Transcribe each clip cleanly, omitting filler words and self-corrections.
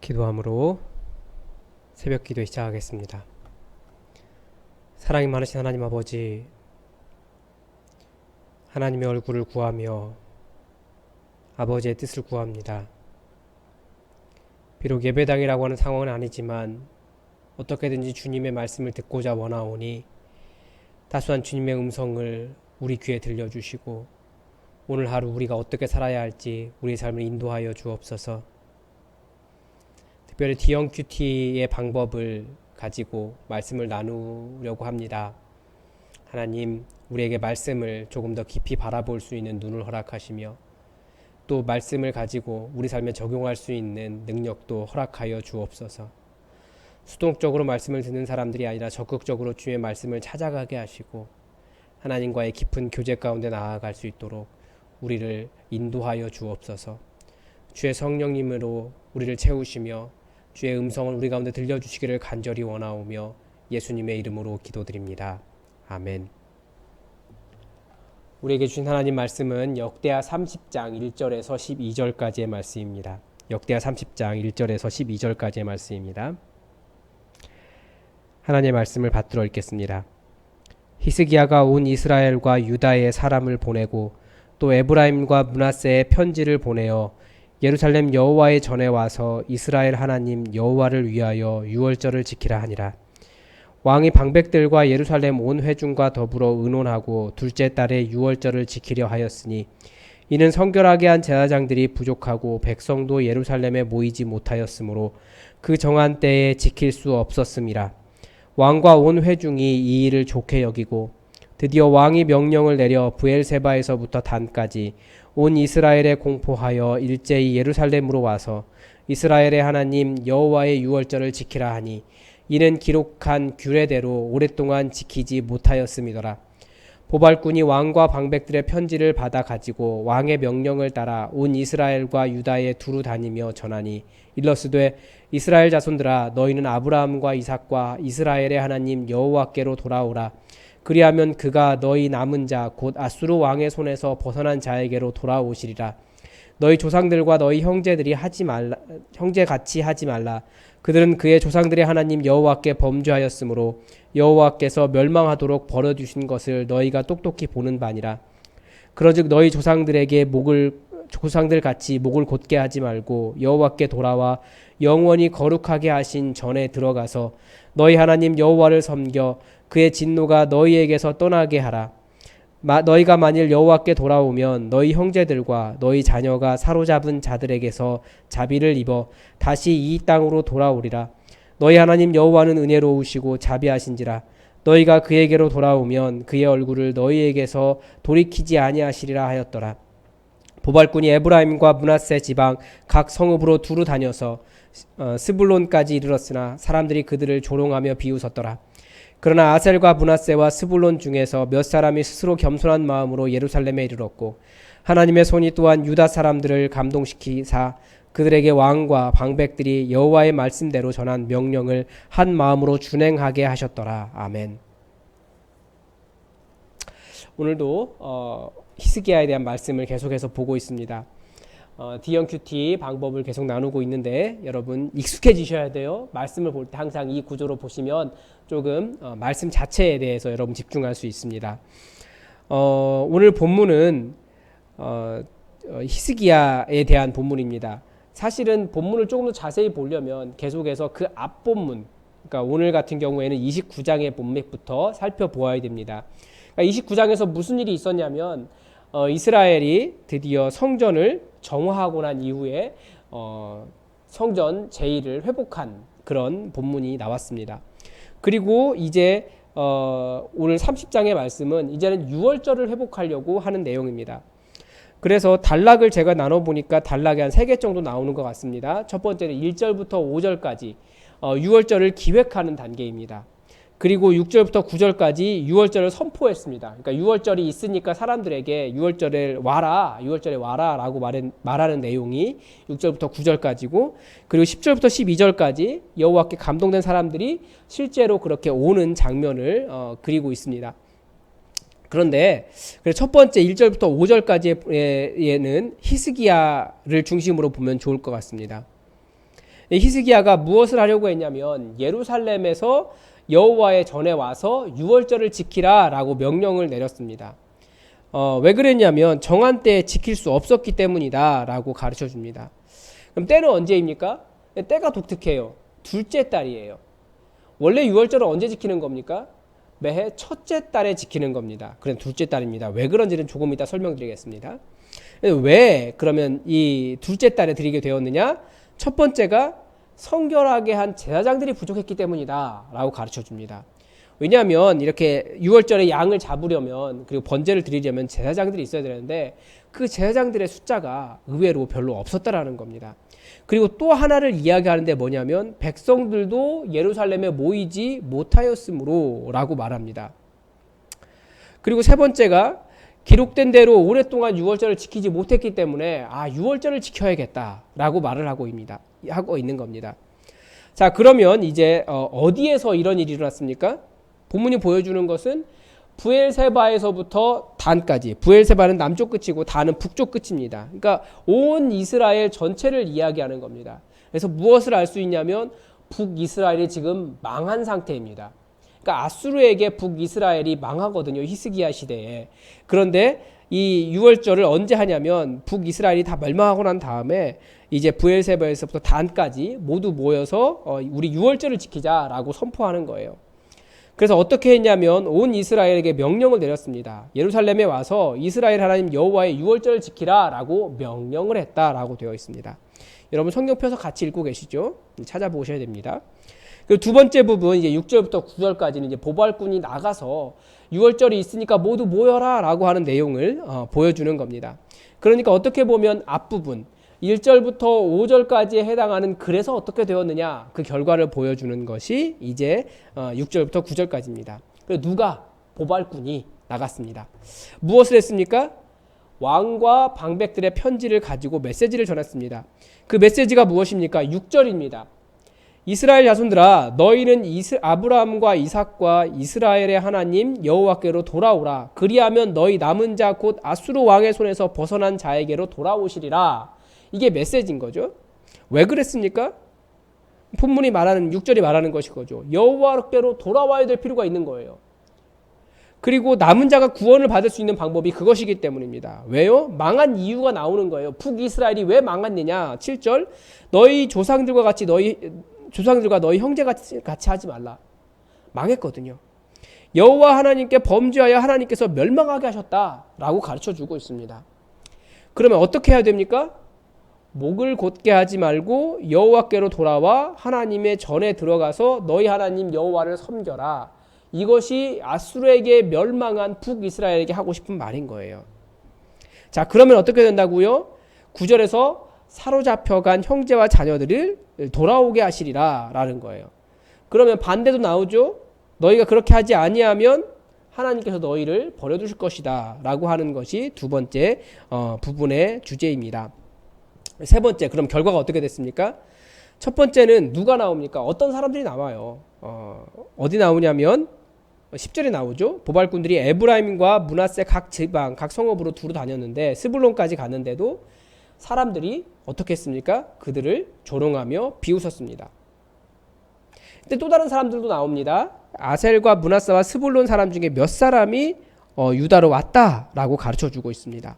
기도함으로 새벽 기도 시작하겠습니다. 사랑이 많으신 하나님 아버지, 하나님의 얼굴을 구하며 아버지의 뜻을 구합니다. 비록 예배당이라고 하는 상황은 아니지만 어떻게든지 주님의 말씀을 듣고자 원하오니 다소한 주님의 음성을 우리 귀에 들려주시고 오늘 하루 우리가 어떻게 살아야 할지 우리의 삶을 인도하여 주옵소서. 특별히 DMQT의 방법을 가지고 말씀을 나누려고 합니다. 하나님, 우리에게 말씀을 조금 더 깊이 바라볼 수 있는 눈을 허락하시며 또 말씀을 가지고 우리 삶에 적용할 수 있는 능력도 허락하여 주옵소서. 수동적으로 말씀을 듣는 사람들이 아니라 적극적으로 주의 말씀을 찾아가게 하시고 하나님과의 깊은 교제 가운데 나아갈 수 있도록 우리를 인도하여 주옵소서. 주의 성령님으로 우리를 채우시며 주의 음성을 우리 가운데 들려주시기를 간절히 원하오며 예수님의 이름으로 기도드립니다. 아멘. 우리에게 주신 하나님 말씀은 역대하 30장 1절에서 12절까지의 말씀입니다. 역대하 30장 1절에서 12절까지의 말씀입니다. 하나님의 말씀을 받들어 읽겠습니다. 히스기야가 온 이스라엘과 유다의 사람을 보내고 또 에브라임과 므낫세의 편지를 보내어 예루살렘 여호와의 전에 와서 이스라엘 하나님 여호와를 위하여 유월절을 지키라 하니라. 왕이 방백들과 예루살렘 온 회중과 더불어 의논하고 둘째 달에 유월절을 지키려 하였으니 이는 성결하게 한 제사장들이 부족하고 백성도 예루살렘에 모이지 못하였으므로 그 정한 때에 지킬 수 없었음이라. 왕과 온 회중이 이 일을 좋게 여기고 드디어 왕이 명령을 내려 브엘세바에서부터 단까지 온 이스라엘에 공포하여 일제히 예루살렘으로 와서 이스라엘의 하나님 여호와의 유월절을 지키라 하니 이는 기록한 규례대로 오랫동안 지키지 못하였음이더라. 보발꾼이 왕과 방백들의 편지를 받아 가지고 왕의 명령을 따라 온 이스라엘과 유다에 두루 다니며 전하니 일러스되 이스라엘 자손들아 너희는 아브라함과 이삭과 이스라엘의 하나님 여호와께로 돌아오라. 그리하면 그가 너희 남은 자 곧 아수르 왕의 손에서 벗어난 자에게로 돌아오시리라. 너희 조상들과 너희 형제같이 하지 말라. 그들은 그의 조상들의 하나님 여호와께 범죄하였으므로 여호와께서 멸망하도록 벌어주신 것을 너희가 똑똑히 보는 바니라. 그러즉 너희 조상들 같이 목을 곧게 하지 말고 여호와께 돌아와 영원히 거룩하게 하신 전에 들어가서 너희 하나님 여호와를 섬겨 그의 진노가 너희에게서 떠나게 하라. 너희가 만일 여호와께 돌아오면 너희 형제들과 너희 자녀가 사로잡은 자들에게서 자비를 입어 다시 이 땅으로 돌아오리라. 너희 하나님 여호와는 은혜로우시고 자비하신지라. 너희가 그에게로 돌아오면 그의 얼굴을 너희에게서 돌이키지 아니하시리라 하였더라. 보발꾼이 에브라임과 므낫세 지방 각 성읍으로 두루 다녀서 스불론까지 이르렀으나 사람들이 그들을 조롱하며 비웃었더라. 그러나 아셀과 므낫세와 스불론 중에서 몇 사람이 스스로 겸손한 마음으로 예루살렘에 이르렀고 하나님의 손이 또한 유다 사람들을 감동시키사 그들에게 왕과 방백들이 여호와의 말씀대로 전한 명령을 한 마음으로 준행하게 하셨더라. 아멘. 오늘도 히스기야에 대한 말씀을 계속해서 보고 있습니다. DMQT 방법을 계속 나누고 있는데 여러분 익숙해지셔야 돼요. 말씀을 볼 때 항상 이 구조로 보시면 조금 말씀 자체에 대해서 여러분 집중할 수 있습니다. 오늘 본문은 히스기야에 대한 본문입니다. 사실은 본문을 조금 더 자세히 보려면 계속해서 그 앞 본문, 그러니까 오늘 같은 경우에는 29장의 본맥부터 살펴보아야 됩니다. 그러니까 29장에서 무슨 일이 있었냐면 이스라엘이 드디어 성전을 정화하고 난 이후에 성전 제1을 회복한 그런 본문이 나왔습니다. 그리고 이제 오늘 30장의 말씀은 이제는 유월절을 회복하려고 하는 내용입니다. 그래서 단락을 제가 나눠보니까 단락이 한 3개 정도 나오는 것 같습니다. 첫 번째는 1절부터 5절까지 유월절을 기획하는 단계입니다. 그리고 6절부터 9절까지 유월절을 선포했습니다. 그러니까 유월절이 있으니까 사람들에게 유월절에 와라 라고 말하는 내용이 6절부터 9절까지고, 그리고 10절부터 12절까지 여호와께 감동된 사람들이 실제로 그렇게 오는 장면을 그리고 있습니다. 그런데 첫 번째 1절부터 5절까지에는 히스기야를 중심으로 보면 좋을 것 같습니다. 히스기야가 무엇을 하려고 했냐면 예루살렘에서 여호와의 전에 와서 유월절을 지키라라고 명령을 내렸습니다. 왜 그랬냐면 정한 때에 지킬 수 없었기 때문이다라고 가르쳐 줍니다. 그럼 때는 언제입니까? 때가 독특해요. 둘째 달이에요. 원래 유월절을 언제 지키는 겁니까? 매해 첫째 달에 지키는 겁니다. 그럼 둘째 달입니다. 왜 그런지는 조금 이따 설명드리겠습니다. 왜 그러면 이 둘째 달에 드리게 되었느냐? 첫 번째가 성결하게 한 제사장들이 부족했기 때문이다 라고 가르쳐 줍니다. 왜냐하면 이렇게 유월절에 양을 잡으려면 그리고 번제를 드리려면 제사장들이 있어야 되는데 그 제사장들의 숫자가 의외로 별로 없었다라는 겁니다. 그리고 또 하나를 이야기하는데 뭐냐면 백성들도 예루살렘에 모이지 못하였으므로 라고 말합니다. 그리고 세 번째가 기록된 대로 오랫동안 유월절을 지키지 못했기 때문에 유월절을 지켜야겠다라고 말을 하고 있는 겁니다. 자, 그러면 이제 어디에서 이런 일이 일어났습니까? 본문이 보여주는 것은 부엘세바에서부터 단까지. 부엘세바는 남쪽 끝이고 단은 북쪽 끝입니다. 그러니까 온 이스라엘 전체를 이야기하는 겁니다. 그래서 무엇을 알 수 있냐면 북이스라엘이 지금 망한 상태입니다. 그러니까 아수르에게 북이스라엘이 망하거든요. 히스기야 시대에. 그런데 이 유월절을 언제 하냐면 북이스라엘이 다 멸망하고 난 다음에 이제 부엘세바에서부터 단까지 모두 모여서 우리 유월절을 지키자라고 선포하는 거예요. 그래서 어떻게 했냐면 온 이스라엘에게 명령을 내렸습니다. 예루살렘에 와서 이스라엘 하나님 여호와의 유월절을 지키라라고 명령을 했다라고 되어 있습니다. 여러분 성경 펴서 같이 읽고 계시죠? 찾아보셔야 됩니다. 그리고 두 번째 부분 이제 6절부터 9절까지는 이제 보발꾼이 나가서 유월절이 있으니까 모두 모여라라고 하는 내용을 보여주는 겁니다. 그러니까 어떻게 보면 앞부분 1절부터 5절까지에 해당하는 그래서 어떻게 되었느냐 그 결과를 보여주는 것이 이제 6절부터 9절까지입니다. 그래서 누가 보발꾼이 나갔습니다. 무엇을 했습니까? 왕과 방백들의 편지를 가지고 메시지를 전했습니다. 그 메시지가 무엇입니까? 6절입니다. 이스라엘 자손들아 너희는 아브라함과 이삭과 이스라엘의 하나님 여호와께로 돌아오라. 그리하면 너희 남은 자 곧 아수르 왕의 손에서 벗어난 자에게로 돌아오시리라. 이게 메시지인 거죠. 왜 그랬습니까? 본문이 말하는 6절이 말하는 것이거죠. 여호와께로 돌아와야 될 필요가 있는 거예요. 그리고 남은 자가 구원을 받을 수 있는 방법이 그것이기 때문입니다. 왜요? 망한 이유가 나오는 거예요. 북이스라엘이 왜 망했느냐? 7절 너희 조상들과 너희 형제같이 하지 말라. 망했거든요. 여호와 하나님께 범죄하여 하나님께서 멸망하게 하셨다라고 가르쳐주고 있습니다. 그러면 어떻게 해야 됩니까? 목을 곧게 하지 말고 여호와께로 돌아와 하나님의 전에 들어가서 너희 하나님 여호와를 섬겨라. 이것이 아수르에게 멸망한 북이스라엘에게 하고 싶은 말인 거예요. 자, 그러면 어떻게 된다고요? 9절에서 사로잡혀간 형제와 자녀들을 돌아오게 하시리라 라는 거예요. 그러면 반대도 나오죠. 너희가 그렇게 하지 아니하면 하나님께서 너희를 버려두실 것이다 라고 하는 것이 두 번째 부분의 주제입니다. 세 번째, 그럼 결과가 어떻게 됐습니까? 첫 번째는 누가 나옵니까? 어떤 사람들이 나와요. 어디 나오냐면 10절에 나오죠. 보발꾼들이 에브라임과 므낫세 각 지방, 각 성읍으로 두루 다녔는데 스불론까지 갔는데도 사람들이 어떻게 했습니까? 그들을 조롱하며 비웃었습니다. 근데 또 다른 사람들도 나옵니다. 아셀과 므낫세와 스불론 사람 중에 몇 사람이 유다로 왔다라고 가르쳐주고 있습니다.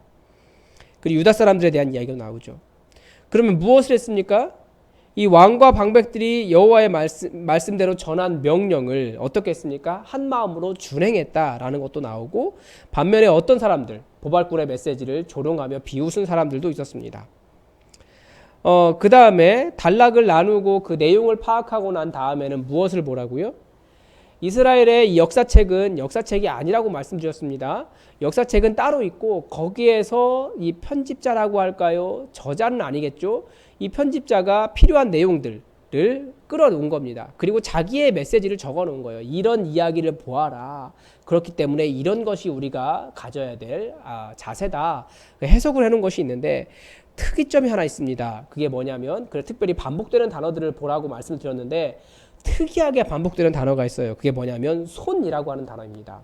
그리고 유다 사람들에 대한 이야기가 나오죠. 그러면 무엇을 했습니까? 이 왕과 방백들이 여호와의 말씀대로 전한 명령을 어떻게 했습니까? 한 마음으로 준행했다라는 것도 나오고 반면에 어떤 사람들, 보발꾼의 메시지를 조롱하며 비웃은 사람들도 있었습니다. 그 다음에 단락을 나누고 그 내용을 파악하고 난 다음에는 무엇을 보라고요? 이스라엘의 역사책은 역사책이 아니라고 말씀드렸습니다. 역사책은 따로 있고 거기에서 이 편집자라고 할까요? 저자는 아니겠죠. 이 편집자가 필요한 내용들을 끌어놓은 겁니다. 그리고 자기의 메시지를 적어놓은 거예요. 이런 이야기를 보아라. 그렇기 때문에 이런 것이 우리가 가져야 될 자세다. 해석을 해놓은 것이 있는데 특이점이 하나 있습니다. 그게 뭐냐면 특별히 반복되는 단어들을 보라고 말씀을 드렸는데 특이하게 반복되는 단어가 있어요. 그게 뭐냐면 손이라고 하는 단어입니다.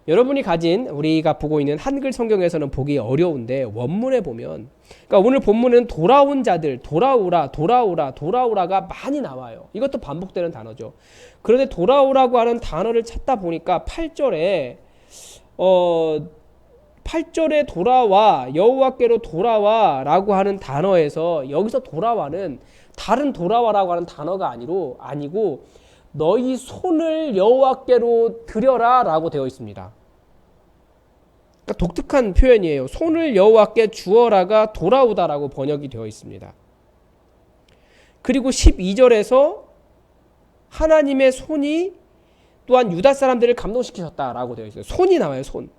여러분이 가진 우리가 보고 있는 한글 성경에서는 보기 어려운데 원문에 보면 그러니까 오늘 본문은 돌아온 자들 돌아오라가 많이 나와요. 이것도 반복되는 단어죠. 그런데 돌아오라고 하는 단어를 찾다 보니까 8절에 돌아와 여호와께로 돌아와라고 하는 단어에서 여기서 돌아와는 다른 돌아와라고 하는 단어가 아니고 너희 손을 여호와께로 들여라라고 되어 있습니다. 그러니까 독특한 표현이에요. 손을 여호와께 주어라가 돌아오다라고 번역이 되어 있습니다. 그리고 12절에서 하나님의 손이 또한 유다 사람들을 감동시키셨다라고 되어 있어요. 손이 나와요. 손.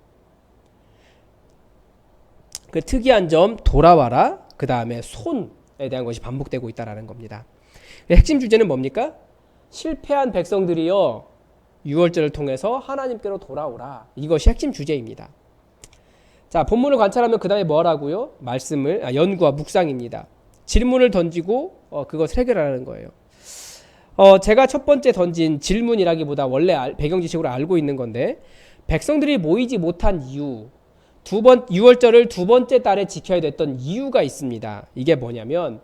그 특이한 점 돌아와라 그 다음에 손에 대한 것이 반복되고 있다는 겁니다. 핵심 주제는 뭡니까? 실패한 백성들이여 6월절을 통해서 하나님께로 돌아오라. 이것이 핵심 주제입니다. 자, 본문을 관찰하면 그 다음에 뭐라고요? 연구와 묵상입니다. 질문을 던지고 그것을 해결하는 거예요. 제가 첫 번째 던진 질문이라기보다 원래 배경 지식으로 알고 있는 건데 백성들이 모이지 못한 이유 6월절을 두 번째 달에 지켜야 됐던 이유가 있습니다. 이게 뭐냐면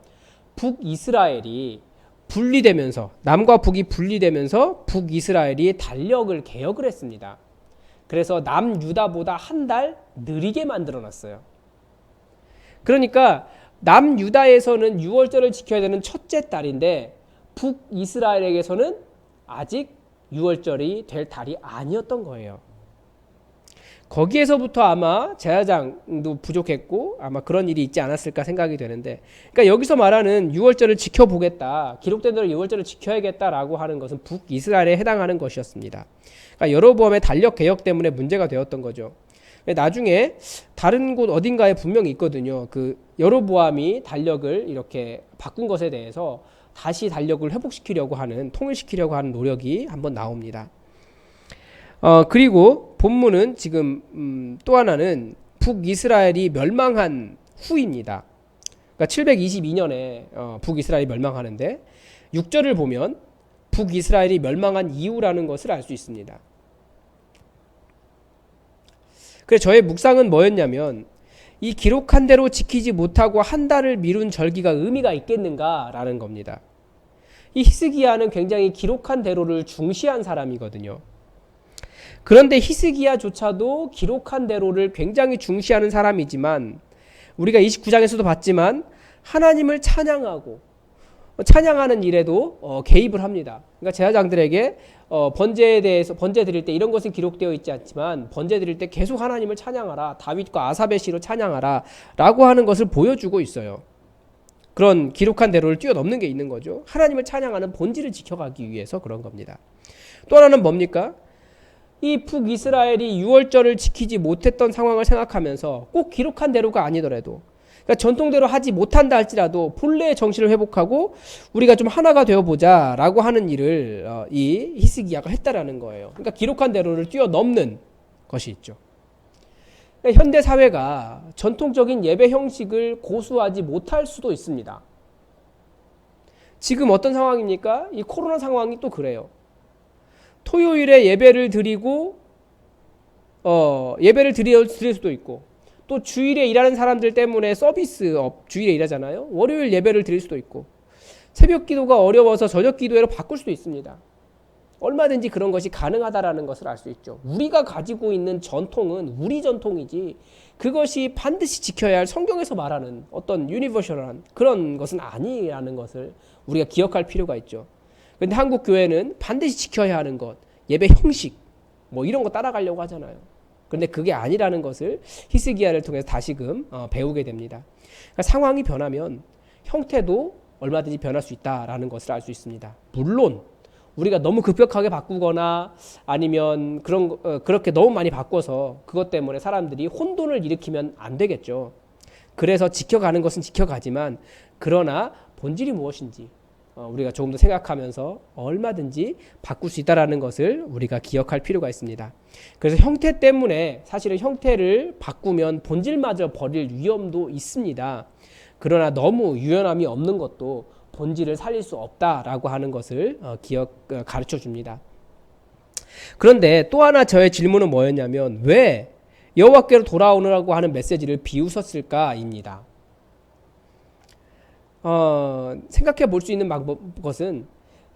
북이스라엘이 분리되면서 남과 북이 분리되면서 북이스라엘이 달력을 개혁을 했습니다. 그래서 남유다보다 한 달 느리게 만들어놨어요. 그러니까 남유다에서는 6월절을 지켜야 되는 첫째 달인데 북이스라엘에게서는 아직 6월절이 될 달이 아니었던 거예요. 거기에서부터 아마 제사장도 부족했고 아마 그런 일이 있지 않았을까 생각이 되는데 그러니까 여기서 말하는 6월절을 지켜보겠다. 기록된 대로 6월절을 지켜야겠다라고 하는 것은 북이스라엘에 해당하는 것이었습니다. 그러니까 여로보암의 달력 개혁 때문에 문제가 되었던 거죠. 나중에 다른 곳 어딘가에 분명히 있거든요. 그 여로보암이 달력을 이렇게 바꾼 것에 대해서 다시 달력을 회복시키려고 하는 통일시키려고 하는 노력이 한번 나옵니다. 그리고 본문은 지금 또 하나는 북이스라엘이 멸망한 후입니다. 그러니까 722년에 북이스라엘이 멸망하는데 6절을 보면 북이스라엘이 멸망한 이유라는 것을 알 수 있습니다. 그래서 저의 묵상은 뭐였냐면 이 기록한 대로 지키지 못하고 한 달을 미룬 절기가 의미가 있겠는가라는 겁니다. 이 히스기야는 굉장히 기록한 대로를 중시한 사람이거든요. 그런데 히스기야조차도 기록한 대로를 굉장히 중시하는 사람이지만 우리가 29장에서도 봤지만 하나님을 찬양하는 일에도 개입을 합니다. 그러니까 제사장들에게 번제에 대해서 번제 드릴 때 이런 것은 기록되어 있지 않지만 번제 드릴 때 계속 하나님을 찬양하라. 다윗과 아삽의 시로 찬양하라 라고 하는 것을 보여주고 있어요. 그런 기록한 대로를 뛰어넘는 게 있는 거죠. 하나님을 찬양하는 본질을 지켜가기 위해서 그런 겁니다. 또 하나는 뭡니까? 이 북이스라엘이 6월절을 지키지 못했던 상황을 생각하면서 꼭 기록한 대로가 아니더라도 그러니까 전통대로 하지 못한다 할지라도 본래의 정신을 회복하고 우리가 좀 하나가 되어보자 라고 하는 일을 이 히스기야가 했다라는 거예요. 그러니까 기록한 대로를 뛰어넘는 것이 있죠. 그러니까 현대 사회가 전통적인 예배 형식을 고수하지 못할 수도 있습니다. 지금 어떤 상황입니까? 이 코로나 상황이 또 그래요. 토요일에 예배를 드리고 예배를 드릴 수도 있고 또 주일에 일하는 사람들 때문에 서비스업 주일에 일하잖아요. 월요일 예배를 드릴 수도 있고 새벽 기도가 어려워서 저녁 기도회로 바꿀 수도 있습니다. 얼마든지 그런 것이 가능하다라는 것을 알 수 있죠. 우리가 가지고 있는 전통은 우리 전통이지 그것이 반드시 지켜야 할 성경에서 말하는 어떤 유니버셜한 그런 것은 아니라는 것을 우리가 기억할 필요가 있죠. 그런데 한국 교회는 반드시 지켜야 하는 것, 예배 형식 뭐 이런 거 따라가려고 하잖아요. 그런데 그게 아니라는 것을 히스기야를 통해서 다시금 배우게 됩니다. 그러니까 상황이 변하면 형태도 얼마든지 변할 수 있다라는 것을 알 수 있습니다. 물론 우리가 너무 급격하게 바꾸거나 아니면 그렇게 너무 많이 바꿔서 그것 때문에 사람들이 혼돈을 일으키면 안 되겠죠. 그래서 지켜가는 것은 지켜가지만 그러나 본질이 무엇인지 우리가 조금 더 생각하면서 얼마든지 바꿀 수 있다는 것을 우리가 기억할 필요가 있습니다. 그래서 형태 때문에 사실은 형태를 바꾸면 본질마저 버릴 위험도 있습니다. 그러나 너무 유연함이 없는 것도 본질을 살릴 수 없다라고 하는 것을 가르쳐 줍니다. 그런데 또 하나 저의 질문은 뭐였냐면 왜 여호와께로 돌아오느라고 하는 메시지를 비웃었을까입니다. 생각해 볼 수 있는 것은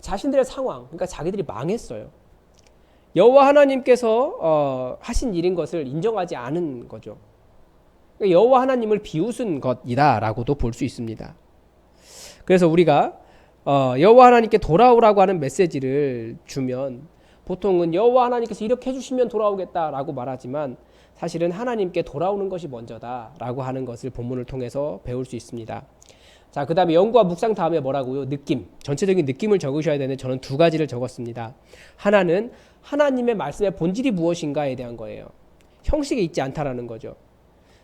자신들의 상황, 그러니까 자기들이 망했어요. 여호와 하나님께서 하신 일인 것을 인정하지 않은 거죠. 그러니까 여호와 하나님을 비웃은 것이다라고도 볼 수 있습니다. 그래서 우리가 여호와 하나님께 돌아오라고 하는 메시지를 주면 보통은 여호와 하나님께서 이렇게 해주시면 돌아오겠다라고 말하지만 사실은 하나님께 돌아오는 것이 먼저다라고 하는 것을 본문을 통해서 배울 수 있습니다. 자, 그 다음에 영과 묵상 다음에 뭐라고요? 느낌. 전체적인 느낌을 적으셔야 되는데 저는 두 가지를 적었습니다. 하나는 하나님의 말씀의 본질이 무엇인가에 대한 거예요. 형식에 있지 않다라는 거죠.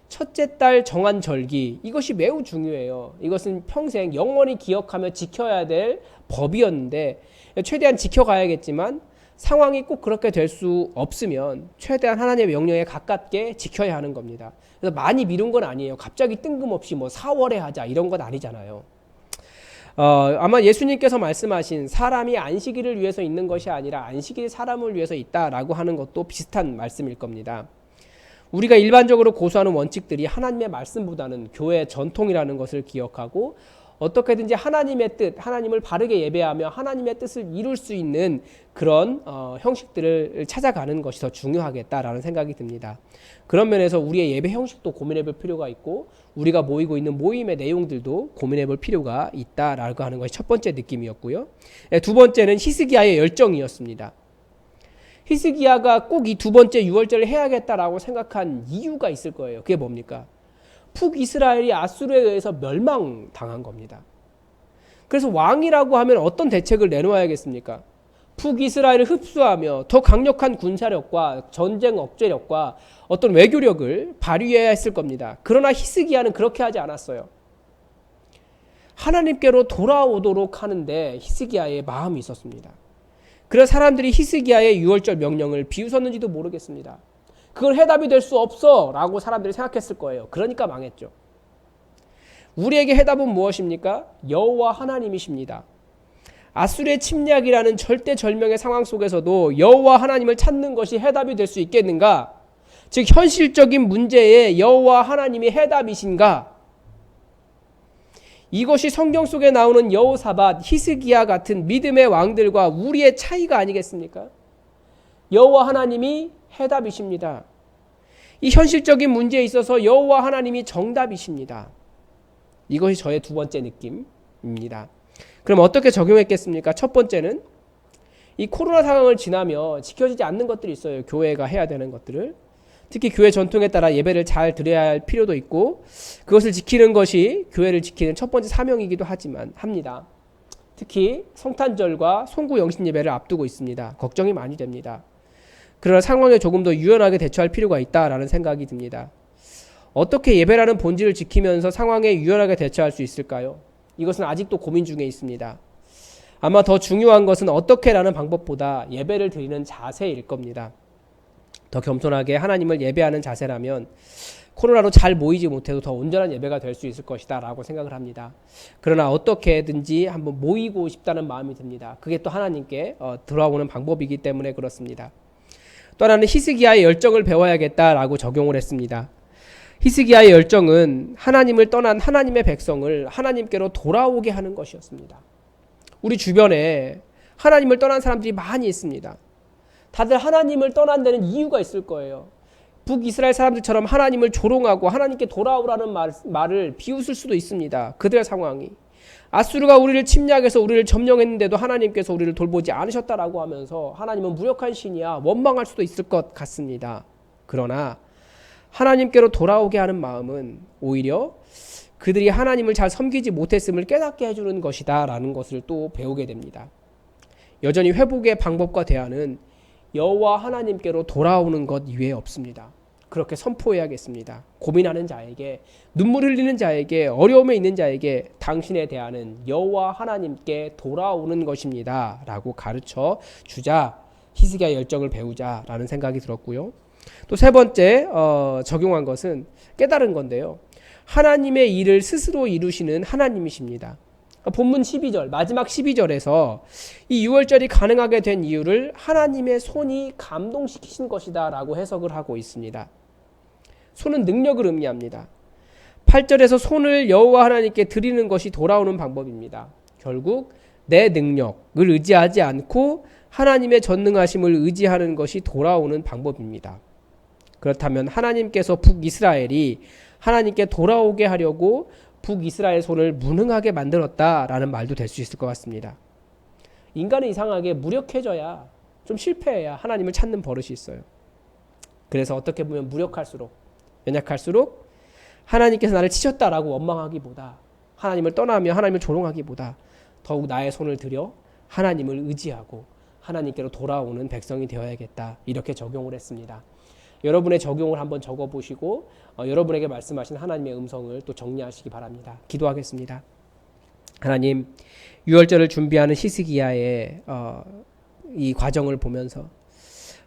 첫째 달 정한 절기, 이것이 매우 중요해요. 이것은 평생 영원히 기억하며 지켜야 될 법이었는데 최대한 지켜가야겠지만 상황이 꼭 그렇게 될 수 없으면 최대한 하나님의 명령에 가깝게 지켜야 하는 겁니다. 그래서 많이 미룬 건 아니에요. 갑자기 뜬금없이 4월에 하자 이런 건 아니잖아요. 아마 예수님께서 말씀하신 사람이 안식일을 위해서 있는 것이 아니라 안식일이 사람을 위해서 있다라고 하는 것도 비슷한 말씀일 겁니다. 우리가 일반적으로 고수하는 원칙들이 하나님의 말씀보다는 교회의 전통이라는 것을 기억하고 어떻게든지 하나님의 뜻, 하나님을 바르게 예배하며 하나님의 뜻을 이룰 수 있는 그런 형식들을 찾아가는 것이 더 중요하겠다라는 생각이 듭니다. 그런 면에서 우리의 예배 형식도 고민해 볼 필요가 있고 우리가 모이고 있는 모임의 내용들도 고민해 볼 필요가 있다라고 하는 것이 첫 번째 느낌이었고요. 두 번째는 히스기야의 열정이었습니다. 히스기야가 꼭 이 두 번째 유월절을 해야겠다라고 생각한 이유가 있을 거예요. 그게 뭡니까? 북이스라엘이 아수르에 의해서 멸망당한 겁니다. 그래서 왕이라고 하면 어떤 대책을 내놓아야겠습니까? 북이스라엘을 흡수하며 더 강력한 군사력과 전쟁 억제력과 어떤 외교력을 발휘해야 했을 겁니다. 그러나 히스기야는 그렇게 하지 않았어요. 하나님께로 돌아오도록 하는데 히스기야의 마음이 있었습니다. 그래서 사람들이 히스기야의 유월절 명령을 비웃었는지도 모르겠습니다. 그걸 해답이 될 수 없어 라고 사람들이 생각했을 거예요. 그러니까 망했죠. 우리에게 해답은 무엇입니까? 여호와 하나님이십니다. 아수르의 침략이라는 절대절명의 상황 속에서도 여호와 하나님을 찾는 것이 해답이 될 수 있겠는가? 즉 현실적인 문제에 여호와 하나님이 해답이신가? 이것이 성경 속에 나오는 여호사밧, 히스기야 같은 믿음의 왕들과 우리의 차이가 아니겠습니까? 여호와 하나님이 해답이십니다. 이 현실적인 문제에 있어서 여호와 하나님이 정답이십니다. 이것이 저의 두 번째 느낌입니다. 그럼 어떻게 적용했겠습니까? 첫 번째는 이 코로나 상황을 지나며 지켜지지 않는 것들이 있어요. 교회가 해야 되는 것들을. 특히 교회 전통에 따라 예배를 잘 드려야 할 필요도 있고 그것을 지키는 것이 교회를 지키는 첫 번째 사명이기도 합니다. 특히 성탄절과 송구 영신 예배를 앞두고 있습니다. 걱정이 많이 됩니다. 그러나 상황에 조금 더 유연하게 대처할 필요가 있다라는 생각이 듭니다. 어떻게 예배라는 본질을 지키면서 상황에 유연하게 대처할 수 있을까요? 이것은 아직도 고민 중에 있습니다. 아마 더 중요한 것은 어떻게라는 방법보다 예배를 드리는 자세일 겁니다. 더 겸손하게 하나님을 예배하는 자세라면 코로나로 잘 모이지 못해도 더 온전한 예배가 될 수 있을 것이다 라고 생각을 합니다. 그러나 어떻게든지 한번 모이고 싶다는 마음이 듭니다. 그게 또 하나님께 돌아오는 방법이기 때문에 그렇습니다. 또 하나는 히스기야의 열정을 배워야겠다라고 적용을 했습니다. 히스기야의 열정은 하나님을 떠난 하나님의 백성을 하나님께로 돌아오게 하는 것이었습니다. 우리 주변에 하나님을 떠난 사람들이 많이 있습니다. 다들 하나님을 떠난 데는 이유가 있을 거예요. 북이스라엘 사람들처럼 하나님을 조롱하고 하나님께 돌아오라는 말을 비웃을 수도 있습니다. 그들의 상황이. 아수르가 우리를 침략해서 우리를 점령했는데도 하나님께서 우리를 돌보지 않으셨다라고 하면서 하나님은 무력한 신이야 원망할 수도 있을 것 같습니다. 그러나 하나님께로 돌아오게 하는 마음은 오히려 그들이 하나님을 잘 섬기지 못했음을 깨닫게 해주는 것이다 라는 것을 또 배우게 됩니다. 여전히 회복의 방법과 대안은 여호와 하나님께로 돌아오는 것 이외에 없습니다. 그렇게 선포해야겠습니다. 고민하는 자에게, 눈물 흘리는 자에게, 어려움에 있는 자에게 당신의 대안은 여호와 하나님께 돌아오는 것입니다 라고 가르쳐 주자, 히스기야의 열정을 배우자라는 생각이 들었고요. 또 세 번째 적용한 것은 깨달은 건데요. 하나님의 일을 스스로 이루시는 하나님이십니다. 본문 12절, 마지막 12절에서 이 유월절이 가능하게 된 이유를 하나님의 손이 감동시키신 것이다 라고 해석을 하고 있습니다. 손은 능력을 의미합니다. 8절에서 손을 여호와 하나님께 드리는 것이 돌아오는 방법입니다. 결국 내 능력을 의지하지 않고 하나님의 전능하심을 의지하는 것이 돌아오는 방법입니다. 그렇다면 하나님께서 북이스라엘이 하나님께 돌아오게 하려고 북이스라엘 손을 무능하게 만들었다라는 말도 될 수 있을 것 같습니다. 인간은 이상하게 무력해져야, 좀 실패해야 하나님을 찾는 버릇이 있어요. 그래서 어떻게 보면 무력할수록, 연약할수록 하나님께서 나를 치셨다라고 원망하기보다, 하나님을 떠나며 하나님을 조롱하기보다 더욱 나의 손을 들여 하나님을 의지하고 하나님께로 돌아오는 백성이 되어야겠다, 이렇게 적용을 했습니다. 여러분의 적용을 한번 적어보시고 여러분에게 말씀하신 하나님의 음성을 또 정리하시기 바랍니다. 기도하겠습니다. 하나님, 유월절을 준비하는 히스기야의 이 과정을 보면서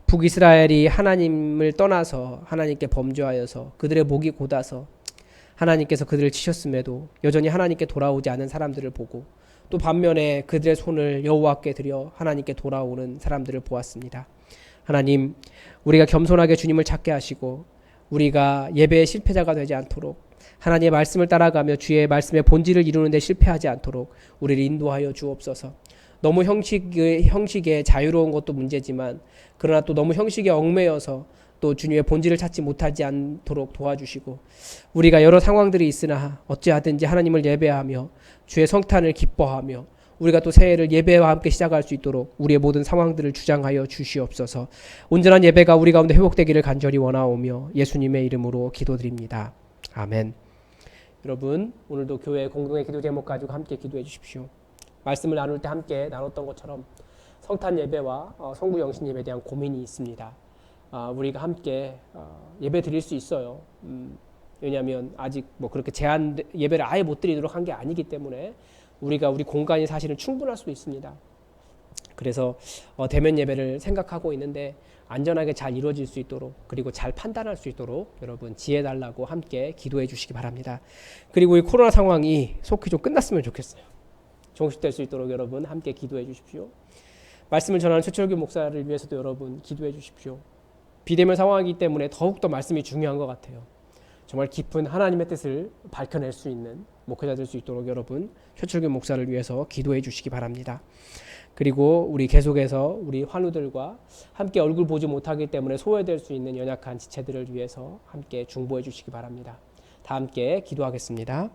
북이스라엘이 하나님을 떠나서 하나님께 범죄하여서 그들의 목이 곧아서 하나님께서 그들을 치셨음에도 여전히 하나님께 돌아오지 않은 사람들을 보고, 또 반면에 그들의 손을 여호와께 들여 하나님께 돌아오는 사람들을 보았습니다. 하나님, 우리가 겸손하게 주님을 찾게 하시고 우리가 예배의 실패자가 되지 않도록, 하나님의 말씀을 따라가며 주의 말씀의 본질을 이루는 데 실패하지 않도록 우리를 인도하여 주옵소서. 너무 형식에 자유로운 것도 문제지만, 그러나 또 너무 형식에 얽매여서 또 주님의 본질을 찾지 못하지 않도록 도와주시고, 우리가 여러 상황들이 있으나 어찌하든지 하나님을 예배하며 주의 성탄을 기뻐하며 우리가 또 새해를 예배와 함께 시작할 수 있도록 우리의 모든 상황들을 주장하여 주시옵소서. 온전한 예배가 우리 가운데 회복되기를 간절히 원하오며 예수님의 이름으로 기도드립니다. 아멘. 여러분, 오늘도 교회 공동의 기도 제목 가지고 함께 기도해 주십시오. 말씀을 나눌 때 함께 나눴던 것처럼 성탄 예배와 성부 영신 예배에 대한 고민이 있습니다. 우리가 함께 예배 드릴 수 있어요. 왜냐하면 아직 그렇게 예배를 아예 못 드리도록 한 게 아니기 때문에 우리 공간이 사실은 충분할 수도 있습니다. 그래서 대면 예배를 생각하고 있는데 안전하게 잘 이루어질 수 있도록, 그리고 잘 판단할 수 있도록 여러분 지혜 달라고 함께 기도해 주시기 바랍니다. 그리고 이 코로나 상황이 속히 좀 끝났으면 좋겠어요. 종식될 수 있도록 여러분 함께 기도해 주십시오. 말씀을 전하는 최철규 목사를 위해서도 여러분 기도해 주십시오. 비대면 상황이기 때문에 더욱더 말씀이 중요한 것 같아요. 정말 깊은 하나님의 뜻을 밝혀낼 수 있는 목회자 될 수 있도록 여러분 최철규 목사를 위해서 기도해 주시기 바랍니다. 그리고 우리 계속해서 우리 환우들과 함께 얼굴 보지 못하기 때문에 소외될 수 있는 연약한 지체들을 위해서 함께 중보해 주시기 바랍니다. 다 함께 기도하겠습니다.